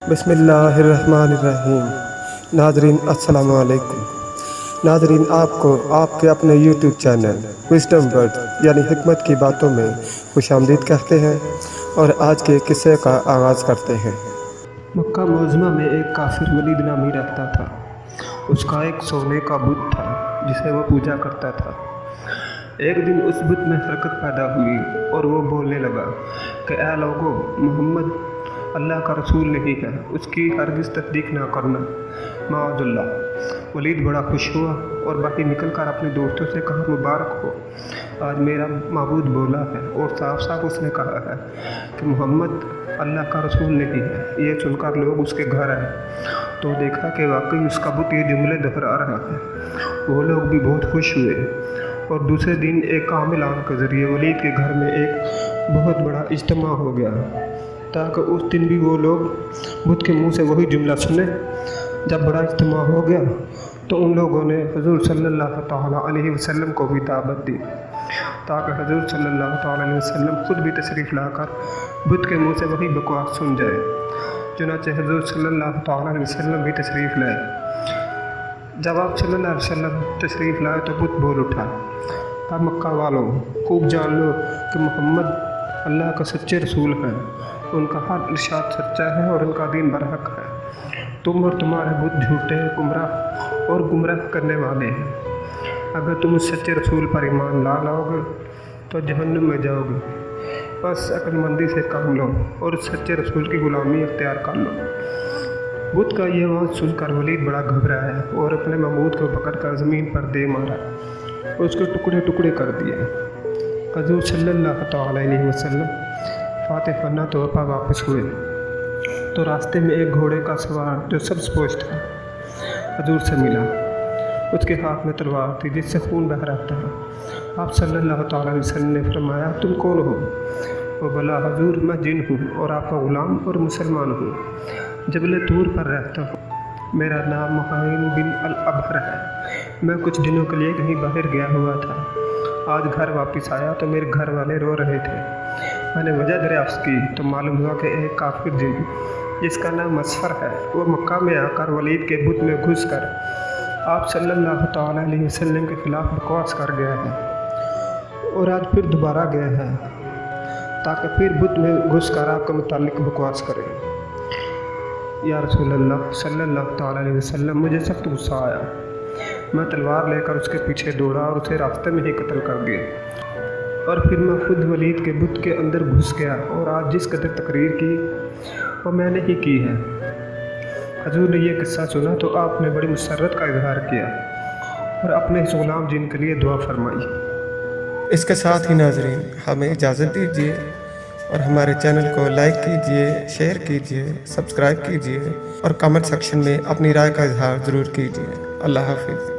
बिस्मिल्लाहिर्रहमानिर्रहीम। नाज़रीन अस्सलाम वालेकुम। नाज़रीन, आपको आपके अपने यूट्यूब चैनल विज़डम वर्ड्स यानी हिकमत की बातों में खुशामदीद कहते हैं और आज के किस्से का आगाज़ करते हैं। मक्का मुअज़्ज़मा में एक काफिर वलीद नामी रहता था। उसका एक सोने का बुत था जिसे वो पूजा करता था। एक दिन उस बुत में हरकत पैदा हुई और वो बोलने लगा कि ऐ लोगों, मोहम्मद अल्लाह का रसूल नहीं है, उसकी हरगिज़ तस्दीक ना करना, माअज़ल्लाह। वलीद बड़ा खुश हुआ और बाकी निकल कर अपने दोस्तों से कहा, मुबारक हो, आज मेरा माबूद बोला है और साफ साफ उसने कहा है कि मोहम्मद अल्लाह का रसूल नहीं है। ये सुनकर लोग उसके घर आए तो देखा कि वाकई उसका बुत ये जुमले दोहरा रहा है। वो लोग भी बहुत खुश हुए और दूसरे दिन एक कामिल आम के ज़रिए वलीद के घर में एक बहुत बड़ा इज्तिमा हो गया ताकि उस दिन भी वो लोग बुत के मुंह से वही जुमला सुने। जब बड़ा इज्तिमा हो गया तो उन लोगों ने हुज़ूर सल्लल्लाहु तआला अलैहि वसल्लम को भी दावत दी ताकि हुज़ूर सल्लल्लाहु तआला अलैहि वसल्लम खुद भी तशरीफ़ लाकर बुत के मुंह से वही बकवास सुन जाए। चुनांचे हुज़ूर सल्लल्लाहु तआला अलैहि वसल्लम भी तशरीफ़ लाए। जब आप सल्लल्लाहु अलैहि वसल्लम तशरीफ़ लाए तो बुत बोल उठा, अब मक्का वालों खूब जान लो कि मोहम्मद अल्लाह का सच्चे रसूल हैं, उनका हर इरशाद सच्चा है और उनका दीन बरहक है। तुम और तुम्हारे बुत झूठे, गुमराह और गुमराह करने वाले हैं। अगर तुम उस सच्चे रसूल पर ईमान ला लाओगे तो जहन्नुम में जाओगे। बस अक्लमंदी से काम लो और उस सच्चे रसूल की ग़ुलामी इख्तियार कर लो। बुत का ये आवाज़ सुनकर वलीद बड़ा घबराया और अपने महमूद को पकड़कर ज़मीन पर दे मारा, उसके टुकड़े टुकड़े कर दिए। हुज़ूर सल्लल्लाहु तआला अलैहि वसल्लम फातिहाना तौर पर वापस हुए तो रास्ते में एक घोड़े का सवार जो सब्ज़पोश था हुज़ूर से मिला। उसके हाथ में तलवार थी जिससे खून बह रहा था। आप सल्लल्लाहु तआला अलैहि वसल्लम ने फरमाया, तुम कौन हो? वो बोला, हुज़ूर मैं जिन हूँ और आपका ग़ुलाम और मुसलमान हूँ, जबल तूर पर रहता हूँ। मेरा नाम मुहाइम बिन अल-अबहर है। मैं कुछ दिनों के लिए कहीं बाहर गया हुआ था। आज घर वापस आया तो मेरे घर वाले रो रहे थे। मैंने वजह दरियाफ्त की तो मालूम हुआ कि एक काफिर जिन जिसका नाम मसफर है वो मक्का में आकर वलीद के बुत में घुस कर आप सल्लल्लाहु तआला अलैहि वसल्लम के ख़िलाफ़ बकवास कर गया है और आज फिर दोबारा गया है ताकि फिर बुत में घुस कर आपके मुतालिक बकवास करे। या रसूल अल्लाह सल्लल्लाहु तआला अलैहि वसल्लम, मुझे सख्त गुस्सा आया। मैं तलवार लेकर उसके पीछे दौड़ा और उसे रास्ते में ही कत्ल कर दिया और फिर मैं खुद वलीद के बुत के अंदर घुस गया और आज जिस कदर तकरीर की वो मैंने ही की है। हुज़ूर ने यह किस्सा सुना तो आपने बड़ी मुसर्रत का इजहार किया और अपने इस ग़ुलाम जिन के लिए दुआ फरमाई। इसके साथ ही नाज़रीन हमें इजाज़त दीजिए और हमारे चैनल को लाइक कीजिए, शेयर कीजिए, सब्सक्राइब कीजिए और कमेंट सेक्शन में अपनी राय का इजहार ज़रूर कीजिए। अल्लाह हाफ़िज़।